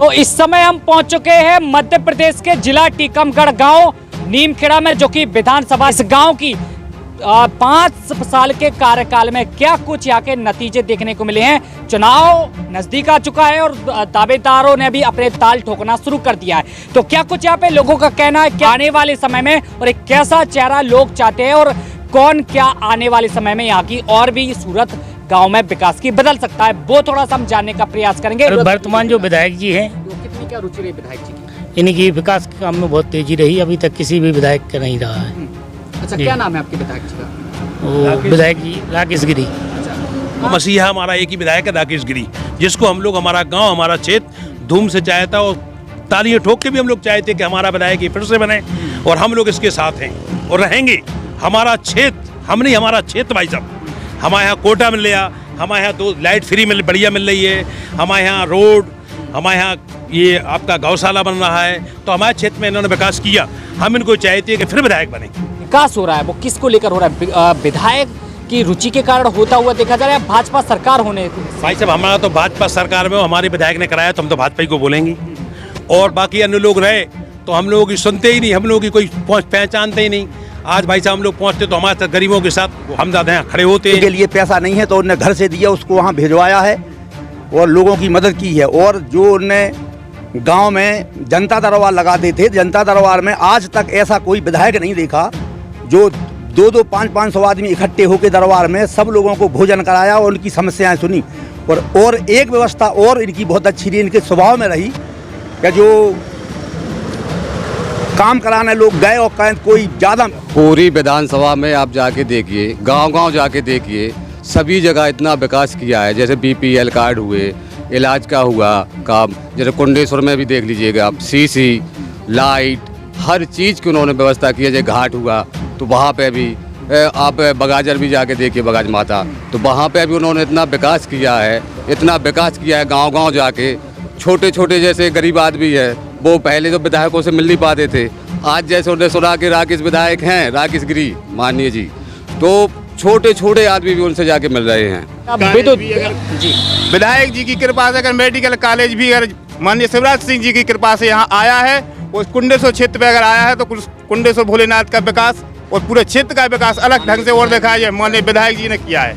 तो इस समय हम पहुंच चुके हैं मध्य प्रदेश के जिला टीकमगढ़ गांव नीमखेड़ा में, जो कि विधानसभा इस गांव की 5 साल के कार्यकाल में क्या कुछ यहाँ के नतीजे देखने को मिले हैं। चुनाव नजदीक आ चुका है और दावेदारों ने भी अपने ताल ठोकना शुरू कर दिया है। तो क्या कुछ यहाँ पे लोगों का कहना है कि आने वाले समय में और एक कैसा चेहरा लोग चाहते हैं और कौन क्या आने वाले समय में यहाँ की और भी सूरत गांव में विकास की बदल सकता है, वो थोड़ा सा हम जानने का प्रयास करेंगे। वर्तमान जो विधायक जी हैं, कितनी क्या रुचि रही विधायक जी की? इनकी विकास के काम में बहुत तेजी रही, अभी तक किसी भी विधायक का नहीं रहा है। अच्छा, क्या नाम है आपके विधायक जी का? वो विधायक जी राकेश गिरी। मसीहा हमारा एक ही विधायक है राकेश गिरी, जिसको हम लोग हमारा गांव हमारा क्षेत्र धूम से चाहता और तालियां ठोक के भी हम लोग चाहते कि हमारा विधायक ही फिर से बने और हम लोग इसके साथ हैं और रहेंगे। हमारा क्षेत्र हम नहीं, हमारा क्षेत्र भाई साहब, हमारे यहाँ कोटा मिल रहा, हमारे यहाँ 2 लाइट फ्री बढ़िया मिल रही है, हमारे यहाँ रोड, हमारे यहाँ ये आपका गौशाला बन रहा है। तो हमारे क्षेत्र में इन्होंने विकास किया, हम इनको चाहते हैं कि फिर विधायक बने। विकास हो रहा है, वो किसको लेकर हो रहा है? विधायक की रुचि के कारण होता हुआ देखा जा रहा है भाजपा सरकार होने? भाई साहब, हमारा तो भाजपा सरकार में हमारे विधायक ने कराया तो हम तो भाजपा ही को बोलेंगे, और बाकी अन्य लोग रहे तो हम लोगों की सुनते ही नहीं, हम लोगों की कोई पहचानते ही नहीं। आज भाई साहब हम लोग पहुँचते तो हमारे साथ गरीबों के साथ हम ज़्यादा यहाँ खड़े होते हैं। के लिए पैसा नहीं है तो उन्होंने घर से दिया, उसको वहाँ भिजवाया है और लोगों की मदद की है। और जो उन्होंने गांव में जनता दरबार लगाते थे, जनता दरबार में आज तक ऐसा कोई विधायक नहीं देखा जो 2-2, 500 आदमी इकट्ठे होकर दरबार में सब लोगों को भोजन कराया और उनकी समस्याएं सुनी। और एक व्यवस्था और इनकी बहुत अच्छी रही, इनके स्वभाव में रही कि जो काम कराने लोग गए और कोई ज़्यादा। पूरी विधानसभा में आप जाके देखिए, गांव-गांव जाके देखिए, सभी जगह इतना विकास किया है। जैसे BPL कार्ड हुए, इलाज का हुआ काम, जैसे कुंडेश्वर में भी देख लीजिएगा आप, सीसी, लाइट, हर चीज़ की उन्होंने व्यवस्था की है। जैसे घाट हुआ तो वहाँ पे भी आप बगाजर भी जाके देखिए, बगाज माता, तो वहाँ पे भी उन्होंने इतना विकास किया है, इतना विकास किया है। गाँव-गाँव जाके छोटे छोटे जैसे गरीब आदमी है, वो पहले तो विधायकों से मिल नहीं पाते थे, आज जैसे उन्हें सुना कि राकेश विधायक हैं, राकेश गिरी माननीय जी, तो छोटे छोटे आदमी भी उनसे जाके मिल रहे हैं। जी विधायक जी की कृपा से अगर मेडिकल कॉलेज भी अगर माननीय शिवराज सिंह जी की कृपा से यहाँ आया है, वो कुंडेश्वर क्षेत्र पे अगर आया है तो कुंडेश्वर भोलेनाथ का विकास और पूरे क्षेत्र का विकास अलग ढंग से और दिखाया जाए, माननीय विधायक जी ने किया है।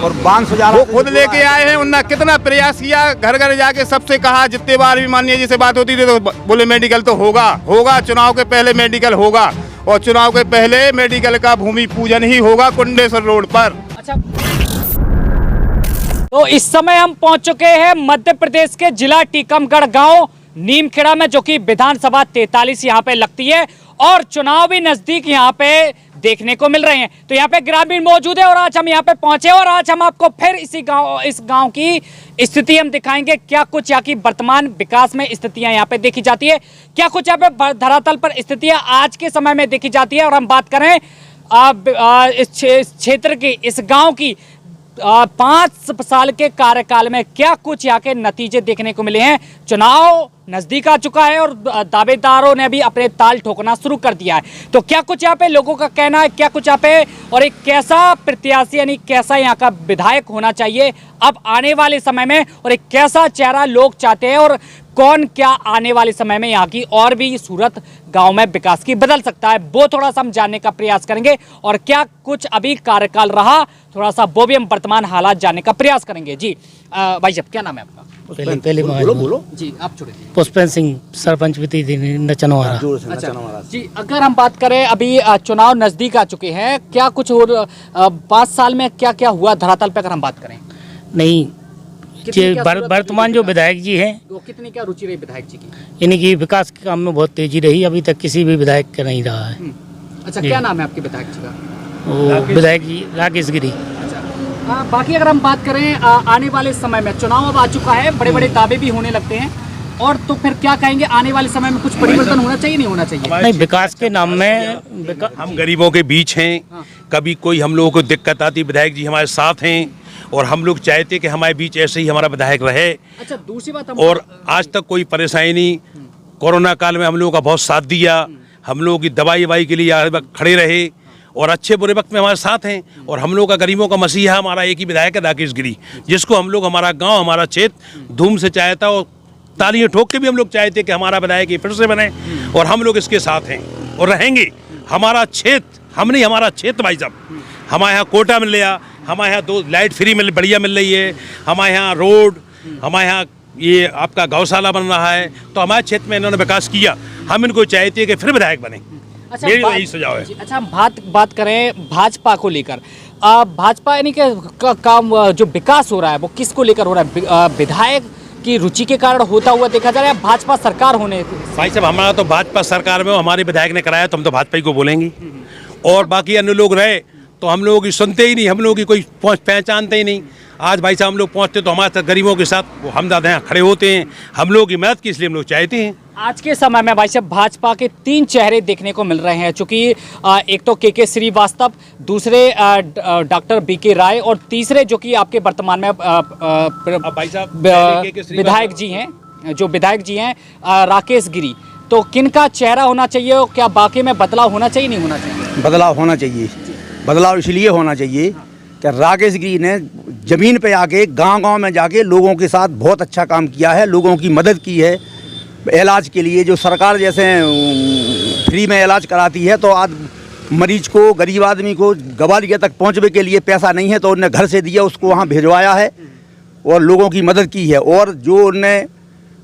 और 500 वो खुद लेके आए हैं, उन्होंने कितना प्रयास किया, घर घर जाके सबसे कहा, जितने बार भी माननीय जी से बात होती थी तो बोले मेडिकल तो होगा, चुनाव के पहले मेडिकल होगा और चुनाव के पहले मेडिकल का भूमि पूजन ही होगा कुंडेश्वर रोड पर। अच्छा, तो इस समय हम पहुंच चुके हैं मध्य प्रदेश के जिला टीकमगढ़ गांव नीमखेड़ा में, जो कि विधानसभा 43 यहाँ पे लगती है और चुनाव भी नजदीक यहाँ पे देखने को मिल रहे हैं। तो यहाँ पे ग्रामीण मौजूद है और आज हम यहाँ पे पहुंचे और आज हम आपको फिर इस गांव की स्थिति हम दिखाएंगे, क्या कुछ यहाँ की वर्तमान विकास में स्थितियां यहाँ पे देखी जाती है, क्या कुछ यहाँ पे धरातल पर स्थितियां आज के समय में देखी जाती है। और हम बात करें इस क्षेत्र की, इस गाँव की 5 साल के कार्यकाल में क्या कुछ यहाँ के नतीजे देखने को मिले हैं। चुनाव नजदीक आ चुका है और दावेदारों ने भी अपने ताल ठोकना शुरू कर दिया है। तो क्या कुछ यहाँ पे लोगों का कहना है, क्या कुछ यहाँ पे और एक कैसा प्रत्याशी यानी कैसा यहाँ का विधायक होना चाहिए अब आने वाले समय में और एक कैसा चेहरा लोग चाहते हैं और कौन क्या आने वाले समय में यहाँ की और भी सूरत गांव में विकास की बदल सकता है, वो थोड़ा सा हम जानने का प्रयास करेंगे। और क्या कुछ अभी कार्यकाल रहा, थोड़ा सा वो भी हम वर्तमान हालात जानने का प्रयास करेंगे। जी भाई साहब, क्या नाम है आपका? पहले बोलो जी, आप छोड़े। पुष्पेन सिंह, सरपंच नचनवारा। अच्छा जी, अगर हम बात करें अभी चुनाव नजदीक आ चुके हैं, क्या कुछ और 5 साल में क्या क्या हुआ धरातल पे अगर हम बात करें? नहीं, वर्तमान जो विधायक जी हैं, वो कितनी क्या रुचि रही विधायक जी की? इनकी विकास के काम में बहुत तेजी रही, अभी तक किसी भी विधायक का नहीं रहा है। अच्छा, क्या नाम है आपके विधायक जी का? वो विधायक जी राकेश गिरी। बाकी अगर हम बात करें आने वाले समय में, चुनाव अब आ चुका है, बड़े बड़े दावे भी होने लगते हैं, और तो फिर क्या कहेंगे आने वाले समय में कुछ परिवर्तन होना चाहिए नहीं होना चाहिए? नहीं, विकास के नाम में हम गरीबों के बीच हैं, कभी कोई हम लोगों को दिक्कत आती, विधायक जी हमारे साथ हैं और हम लोग चाहते कि हमारे बीच ऐसे ही हमारा विधायक रहे। अच्छा, दूसरी बात और आज तक कोई परेशानी नहीं, कोरोना काल में हम लोगों का बहुत साथ दिया, हम लोगों की दवाई के लिए खड़े रहे और अच्छे बुरे वक्त में हमारे साथ हैं। और हम लोग का गरीबों का मसीहा हमारा एक ही विधायक है राकेश गिरी, जिसको हम लोग हमारा गांव हमारा क्षेत्र धूम से चाहता और तालियां ठोक के भी हम लोग चाहते कि हमारा विधायक ये फिर से बने और हम लोग इसके साथ हैं और रहेंगे। हमारा क्षेत्र हम नहीं, हमारा क्षेत्र भाई साहब, हमारे यहाँ कोटा मिल रहा, हमारे यहाँ 2 लाइट फ्री बढ़िया मिल रही है, हमारे यहाँ रोड, हमारे यहाँ ये आपका गौशाला बन रहा है, तो हमारे क्षेत्र में इन्होंने विकास किया। हम इनको चाहते हैं कि फिर विधायक बने। अच्छा, मेरी यही सुझाव है। अच्छा, हम बात करें भाजपा को लेकर। भाजपा यानी कि काम जो विकास हो रहा है वो किसको लेकर हो रहा है? विधायक की रुचि के कारण होता हुआ देखा जा रहा है, भाजपा सरकार होने? भाई साहब, हमारा तो भाजपा सरकार में हमारे विधायक ने कराया तो हम तो भाजपा ही को बोलेंगे, और बाकी अन्य लोग रहे तो हम लोगों की सुनते ही नहीं, हम लोगों की कोई पहचानते ही नहीं। आज भाई साहब हम लोग पहुँचते तो हमारे साथ गरीबों के साथ वो हमदर्द यहाँ खड़े होते हैं, हम लोगों की मदद की, इसलिए हम लोग चाहते हैं। आज के समय में भाई साहब भाजपा के 3 चेहरे देखने को मिल रहे हैं, चूंकि एक तो के श्रीवास्तव, दूसरे डॉक्टर बीके राय, और तीसरे जो कि आपके वर्तमान में भाई साहब विधायक जी हैं, जो विधायक जी हैं राकेश गिरी। तो किन का चेहरा होना चाहिए और क्या बाकी में बदलाव होना चाहिए, नहीं होना चाहिए? बदलाव होना चाहिए। बदलाव इसलिए होना चाहिए कि राकेश गिरी ने ज़मीन पे आके गांव-गांव में जाके लोगों के साथ बहुत अच्छा काम किया है, लोगों की मदद की है इलाज के लिए। जो सरकार जैसे फ्री में इलाज कराती है, तो आज मरीज को, गरीब आदमी को ग्वालियर तक पहुंचने के लिए पैसा नहीं है तो उन्होंने घर से दिया, उसको वहां भिजवाया है और लोगों की मदद की है। और जो उन्होंने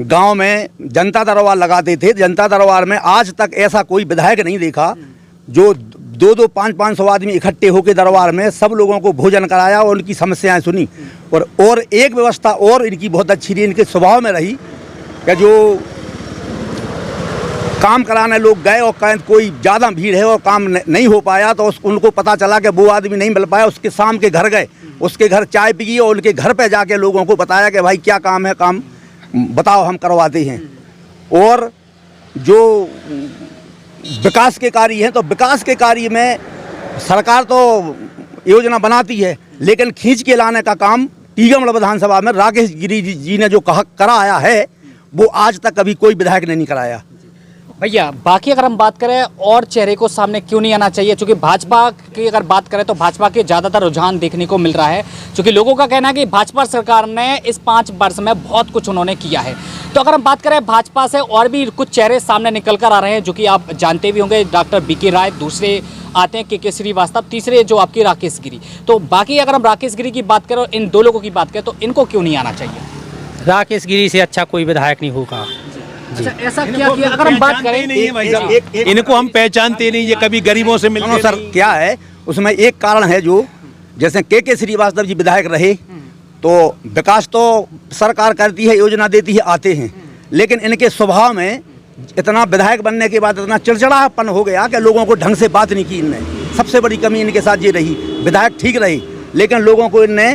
गांव में जनता दरबार लगाते थे, जनता दरबार में आज तक ऐसा कोई विधायक नहीं देखा जो 2-2, 500 आदमी इकट्ठे होकर दरबार में सब लोगों को भोजन कराया और उनकी समस्याएं सुनी। और एक व्यवस्था और इनकी बहुत अच्छी रही, इनके स्वभाव में रही कि जो काम कराने लोग गए और कोई ज़्यादा भीड़ है और काम नहीं हो पाया तो उनको पता चला कि वो आदमी नहीं मिल पाया, उसके शाम के घर गए, उसके घर चाय पी और उनके घर पे जाके लोगों को बताया कि भाई क्या काम है, काम बताओ हम करवाते हैं। और जो विकास के कार्य हैं, तो विकास के कार्य में सरकार तो योजना बनाती है, लेकिन खींच के लाने का काम टीकमगढ़ विधानसभा में राकेश गिरी जी ने जो कराया है वो आज तक कभी कोई विधायक ने नहीं कराया। भैया बाकी अगर हम बात करें और चेहरे को सामने क्यों नहीं आना चाहिए, क्योंकि भाजपा की अगर बात करें तो भाजपा के ज़्यादातर रुझान देखने को मिल रहा है, क्योंकि लोगों का कहना है कि भाजपा सरकार ने इस 5 वर्ष में बहुत कुछ उन्होंने किया है। तो अगर हम बात करें भाजपा से और भी कुछ चेहरे सामने निकल कर आ रहे हैं, जो कि आप जानते भी होंगे, डॉक्टर बीके राय, दूसरे आते हैं के श्रीवास्तव, तीसरे जो आपकी राकेश गिरी। तो बाकी अगर हम राकेश गिरी की बात करें, इन 2 लोगों की बात करें, तो इनको क्यों नहीं आना चाहिए? राकेश गिरी से अच्छा कोई विधायक नहीं होगा। अच्छा, ऐसा क्या किया? अगर हम बात करें, इनको हम पहचानते नहीं, ये कभी गरीबों से मिलते सर नहीं। क्या है उसमें एक कारण है, जो जैसे के श्रीवास्तव जी विधायक रहे तो विकास तो सरकार करती है, योजना देती है, आते हैं, लेकिन इनके स्वभाव में इतना विधायक बनने के बाद इतना चिड़चिड़ापन हो गया कि लोगों को ढंग से बात नहीं की इनने। सबसे बड़ी कमी इनके साथ ये रही। विधायक ठीक रहे लेकिन लोगों को इनने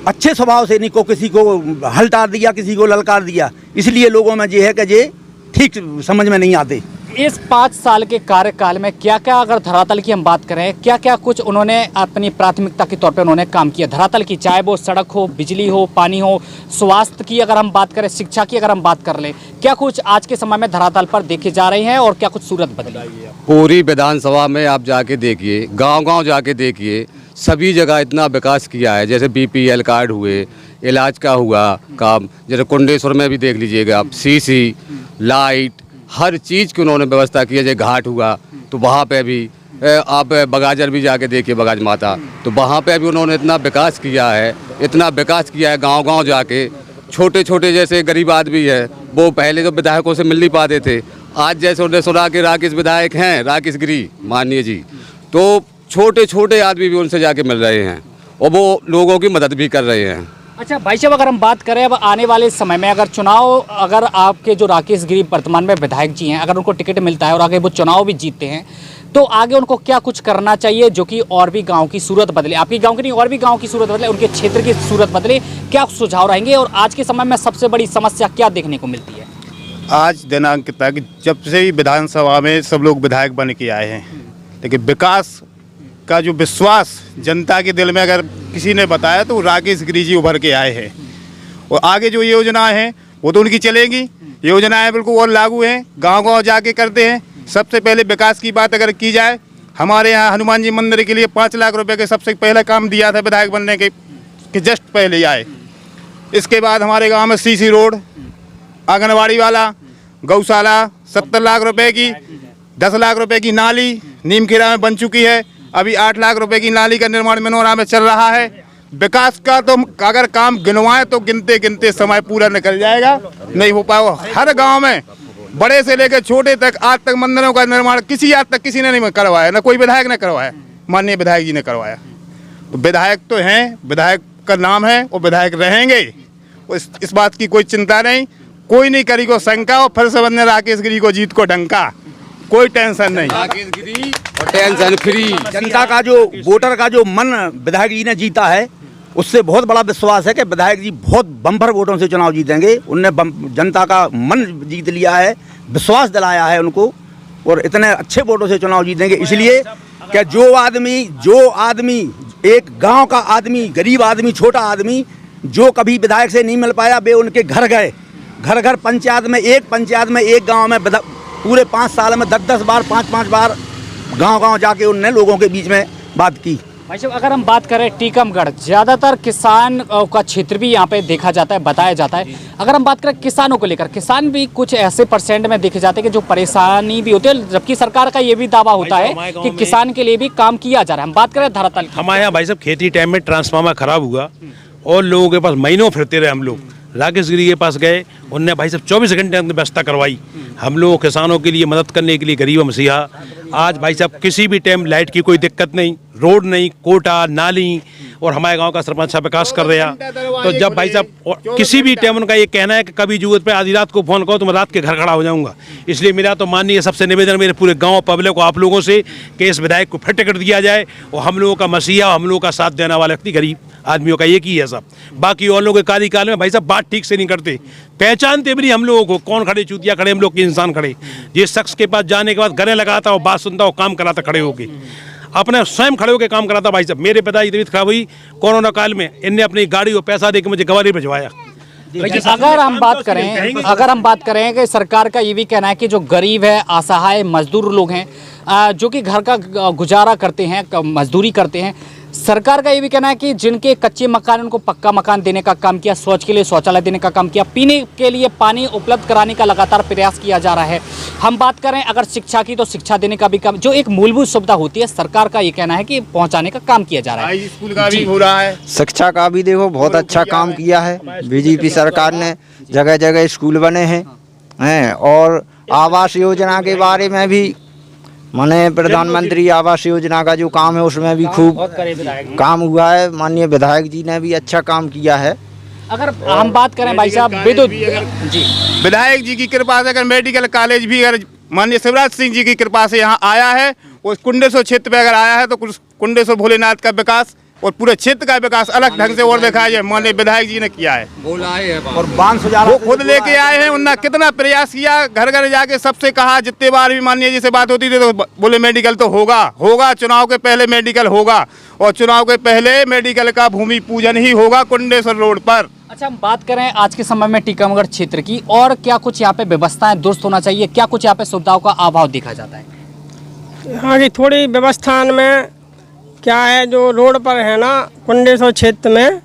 अच्छे स्वभाव से नहीं को किसी को हल्टार दिया, किसी को ललकार दिया, इसलिए लोगों में ये है कि ये ठीक समझ में नहीं आते। इस 5 साल के कार्यकाल में क्या क्या, अगर धरातल की हम बात करें, क्या क्या कुछ उन्होंने अपनी प्राथमिकता के तौर पे उन्होंने काम किया धरातल की, चाहे वो सड़क हो, बिजली हो, पानी हो, स्वास्थ्य की अगर हम बात करें, शिक्षा की अगर हम बात कर लें, क्या कुछ आज के समय में धरातल पर देखे जा रहे हैं और क्या कुछ सूरत बदली? पूरी विधानसभा में आप जाके देखिए, गांव-गांव जाके देखिए, सभी जगह इतना विकास किया है। जैसे BPL कार्ड हुए, इलाज का हुआ काम, जैसे कुंडेश्वर में भी देख लीजिएगा आप, सीसी, लाइट, हर चीज़ की उन्होंने व्यवस्था की है। जैसे घाट हुआ तो वहाँ पे भी आप बगाजर भी जाके देखिए, बगाज माता, तो वहाँ पे भी उन्होंने इतना विकास किया है, इतना विकास किया है। गांव-गांव जाके छोटे छोटे जैसे गरीब आदमी है, वो पहले तो विधायकों से मिल नहीं पाते थे, आज जैसे उन्हें सुना कि राकेश विधायक हैं, राकेश गिरी माननीय जी, तो छोटे छोटे आदमी भी उनसे जाके मिल रहे हैं और वो लोगों की मदद भी कर रहे हैं। अच्छा भाई साहब, अगर हम बात करें अब आने वाले समय में, अगर चुनाव, अगर आपके जो राकेश गिरी वर्तमान में विधायक जी हैं, अगर उनको टिकट मिलता है और आगे वो चुनाव भी जीतते हैं, तो आगे उनको क्या कुछ करना चाहिए जो कि और भी गांव की सूरत बदले, आपकी गांव की नहीं और भी गांव की सूरत बदले, उनके क्षेत्र की सूरत बदले, क्या सुझाव रहेंगे? और आज के समय में सबसे बड़ी समस्या क्या देखने को मिलती है? आज दिनांक तक जब से ही विधानसभा में सब लोग विधायक बन के आए हैं, लेकिन विकास का जो विश्वास जनता के दिल में अगर किसी ने बताया तो राकेश गिरी जी उभर के आए हैं। और आगे जो योजनाएं हैं वो तो उनकी चलेंगी, योजनाएं बिल्कुल और लागू हैं, गांव-गांव जाके करते हैं। सबसे पहले विकास की बात अगर की जाए, हमारे यहाँ हनुमान जी मंदिर के लिए 5 लाख रुपए के सबसे पहले काम दिया था विधायक बनने के जस्ट पहले आए। इसके बाद हमारे गाँव में CC रोड, आंगनवाड़ी वाला, गौशाला 70 लाख रुपए की, 10 लाख रुपए की नाली नीमखेड़ा में बन चुकी है। अभी 8 लाख रुपए की नाली का निर्माण मनोरा में चल रहा है। विकास का तो अगर काम गिनवाएं तो गिनते गिनते समय पूरा निकल जाएगा, नहीं हो पाएगा। हर गांव में बड़े से लेकर छोटे तक आज तक मंदिरों का निर्माण आज तक किसी ने नहीं करवाया, ना कोई विधायक ने करवाया, माननीय विधायक जी ने करवाया। तो विधायक तो हैं, विधायक का नाम है और विधायक रहेंगे, इस बात की कोई चिंता नहीं। कोई नहीं करी को शंका और फिर से बनने राकेश गिरी को जीत को डंका, कोई टेंशन नहीं, राकेश गिरी और टेंशन फ्री। जनता का जो वोटर का जो मन विधायक जी ने जीता है, उससे बहुत बड़ा विश्वास है कि विधायक जी बहुत बम्पर वोटों से चुनाव जीतेंगे। उनने जनता का मन जीत लिया है, विश्वास दिलाया है उनको, और इतने अच्छे वोटों से चुनाव जीतेंगे। इसलिए कि जो आदमी एक गांव का आदमी, गरीब आदमी, छोटा आदमी जो कभी विधायक से नहीं मिल पाया, वे उनके घर गए, घर घर पंचायत में एक गाँव में पूरे 5 साल में 10-10 बार 5-5 बार गांव जाके उनने लोगों के बीच में बात की। भाई साहब, अगर हम बात करें टीकमगढ़, ज़्यादातर किसान का क्षेत्र भी यहाँ पे देखा जाता है, बताया जाता है। अगर हम बात करें किसानों को लेकर, किसान भी कुछ ऐसे परसेंट में देखे जाते हैं कि जो परेशानी भी होती है, जबकि सरकार का ये भी दावा होता है कि किसान के लिए भी काम किया जा रहा है। हम बात करें धरातल, हमारे यहाँ भाई साहब खेती टाइम में ट्रांसफार्मर खराब हुआ और लोगों के पास महीनों फिरते रहे। हम लोग राकेश गिरी के पास गए, उनने भाई साहब 24 घंटे अंदर व्यवस्था करवाई। हम लोग किसानों के लिए मदद करने के लिए गरीब मसीहा। आज भाई साहब किसी भी टाइम लाइट की कोई दिक्कत नहीं, रोड नहीं, कोटा नाली, और हमारे गांव का सरपंच साहब विकास कर रहा। तो जब भाई साहब किसी भी टाइम उनका ये कहना है कि कभी जरूरत पे आधी रात को फ़ोन करो तो मैं रात के घर खड़ा हो जाऊंगा। इसलिए मेरा तो माननीय सबसे निवेदन मेरे पूरे गांव पब्लिक को, आप लोगों से, कि इस विधायक को फिर टिकट दिया जाए और हम लोगों का मसीहा, हम लोगों का साथ देने वाला व्यक्ति गरीब आदमियों का एक ही है सब। बाकी और लोगों के कार्यकाल में भाई साहब बात ठीक से नहीं करते, पहचानते भी नहीं हम लोगों को, कौन खड़े चूतिया खड़े, हम लोग के इंसान खड़े। जिस शख्स के पास जाने के बाद गले लगाता और बात सुनता और काम कराता, खड़े होके अपने स्वयं खड़े होकर काम कराता। भाई साहब मेरे पिता की तबीयत खराब हुई कोरोना काल में, इनने अपनी गाड़ी और पैसा देकर मुझे गवारी भिजवाया। अगर हम बात करें कि सरकार का ये भी कहना है कि जो गरीब है, असहाय मजदूर लोग हैं, जो कि घर का गुजारा करते हैं, मजदूरी करते हैं, सरकार का ये भी कहना है कि जिनके कच्चे मकान, उनको पक्का मकान देने का काम किया, शौच के लिए शौचालय देने का काम किया, पीने के लिए पानी उपलब्ध कराने का लगातार प्रयास किया जा रहा है। हम बात करें अगर शिक्षा की, तो शिक्षा देने का भी काम, जो एक मूलभूत सुविधा होती है, सरकार का ये कहना है कि पहुंचाने का काम किया जा रहा है। स्कूल का भी हो रहा है, शिक्षा का भी देखो बहुत अच्छा काम किया है बीजेपी सरकार ने, जगह जगह स्कूल बने हैं। और आवास योजना के बारे में भी, माने प्रधानमंत्री आवास योजना का जो काम है उसमें भी खूब काम हुआ है। माननीय विधायक जी ने भी अच्छा काम किया है। अगर हम बात करें भाई साहब विद्युत जी, विधायक जी की कृपा से अगर मेडिकल कॉलेज भी अगर माननीय शिवराज सिंह जी की कृपा से यहाँ आया है, उस कुंडेश्वर क्षेत्र पे अगर आया है, तो कुंडेश्वर भोलेनाथ का विकास और पूरे क्षेत्र का विकास अलग ढंग से और दिखाया जाए, माननीय विधायक जी ने किया है। और बांध सुजारा वो खुद लेके आए हैं, उन्होंने कितना प्रयास किया, घर घर जाके सबसे कहा, जितने बार भी माननीय जी से बात होती थी तो बोले मेडिकल तो होगा, चुनाव के पहले मेडिकल होगा, और चुनाव के पहले मेडिकल का भूमि पूजन ही होगा कुंडेश्वर रोड पर। अच्छा, हम बात करें आज के समय में टीकमगढ़ क्षेत्र की, और क्या कुछ यहाँ पे व्यवस्थाएं दुरुस्त होना चाहिए, क्या कुछ यहाँ पे सुविधाओं का अभाव देखा जाता है? यहाँ की थोड़ी व्यवस्था में क्या है, जो रोड पर है ना कुंडेश्वर क्षेत्र में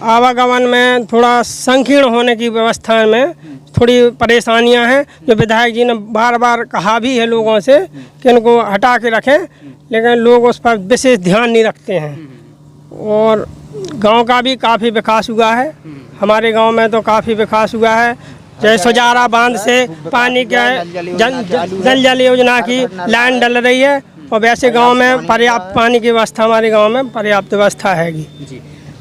आवागमन में थोड़ा संकीर्ण होने की व्यवस्था में थोड़ी परेशानियां हैं, जो विधायक जी ने बार बार कहा भी है लोगों से कि इनको हटा के रखें, लेकिन लोग उस पर विशेष ध्यान नहीं रखते हैं। और गांव का भी काफ़ी विकास हुआ है, हमारे गांव में तो काफ़ी विकास हुआ है। जैसे सुजारा बांध से पानी के जल योजना की लाइन डल रही है, और वैसे गांव में पर्याप्त पानी की व्यवस्था, हमारे गांव में पर्याप्त व्यवस्था हैगी।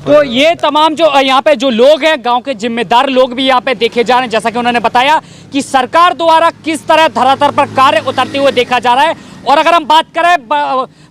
तो ये तमाम जो यहाँ पे जो लोग हैं, गांव के जिम्मेदार लोग भी यहाँ पे देखे जा रहे हैं, जैसा कि उन्होंने बताया कि सरकार द्वारा किस तरह धरातल पर कार्य उतरते हुए देखा जा रहा है। और अगर हम बात करें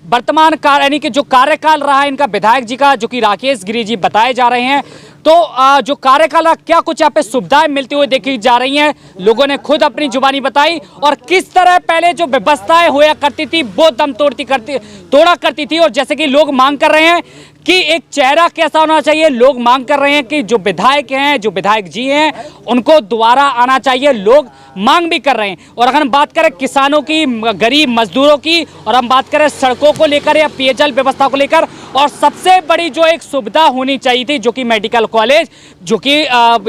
वर्तमान यानी कि जो कार्यकाल रहा है इनका विधायक जी का, जो कि राकेश गिरी जी बताए जा रहे हैं, तो जो कार्यकाल क्या कुछ यहाँ पे सुविधाएं मिलती हुई देखी जा रही हैं, लोगों ने खुद अपनी जुबानी बताई, और किस तरह पहले जो व्यवस्थाएं हुआ करती थी वो दम तोड़ा करती थी। और जैसे कि लोग मांग कर रहे हैं कि एक चेहरा कैसा होना चाहिए। लोग मांग कर रहे हैं कि जो विधायक हैं, जो विधायक जी हैं, उनको दोबारा आना चाहिए। लोग मांग भी कर रहे हैं। और अगर हम बात करें किसानों की, गरीब मजदूरों की, और हम बात करें सड़कों को लेकर या पेयजल व्यवस्था को लेकर, और सबसे बड़ी जो एक सुविधा होनी चाहिए थी, जो कि मेडिकल कॉलेज, जो कि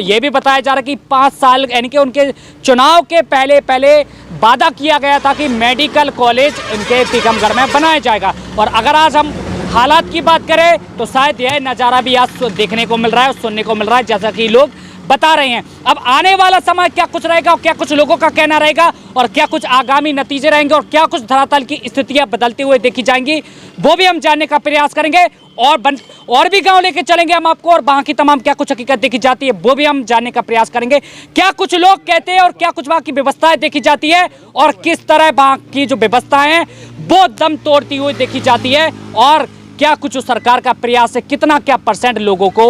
ये भी बताया जा रहा है कि 5 साल यानी कि उनके चुनाव के पहले वादा किया गया था कि मेडिकल कॉलेज इनके टीकमगढ़ में बनाया जाएगा। और अगर आज हम हालात की बात करें तो शायद यह नज़ारा भी आज देखने को मिल रहा है और सुनने को मिल रहा है, जैसा कि लोग बता रहे हैं। अब आने वाला समय क्या कुछ रहेगा और क्या कुछ लोगों का कहना रहेगा और क्या कुछ आगामी नतीजे रहेंगे और क्या कुछ धरातल की स्थितियां बदलते हुए देखी जाएंगी, वो भी हम जानने का प्रयास करेंगे। और भी गांव लेके चलेंगे हम आपको, और वहां की तमाम क्या कुछ हकीकत देखी जाती है वो भी हम जानने का प्रयास करेंगे। क्या कुछ लोग कहते हैं और क्या कुछ वहां की व्यवस्थाएं देखी जाती है और किस तरह वहां की जो व्यवस्थाएं हैं वो दम तोड़ती हुई देखी जाती है, और क्या कुछ उस सरकार का प्रयास है, कितना क्या % लोगों को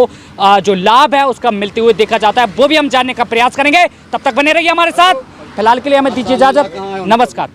जो लाभ है उसका मिलते हुए देखा जाता है, वो भी हम जानने का प्रयास करेंगे। तब तक बने रहिए हमारे साथ। फिलहाल के लिए हमें दीजिए इजाजत। नमस्कार।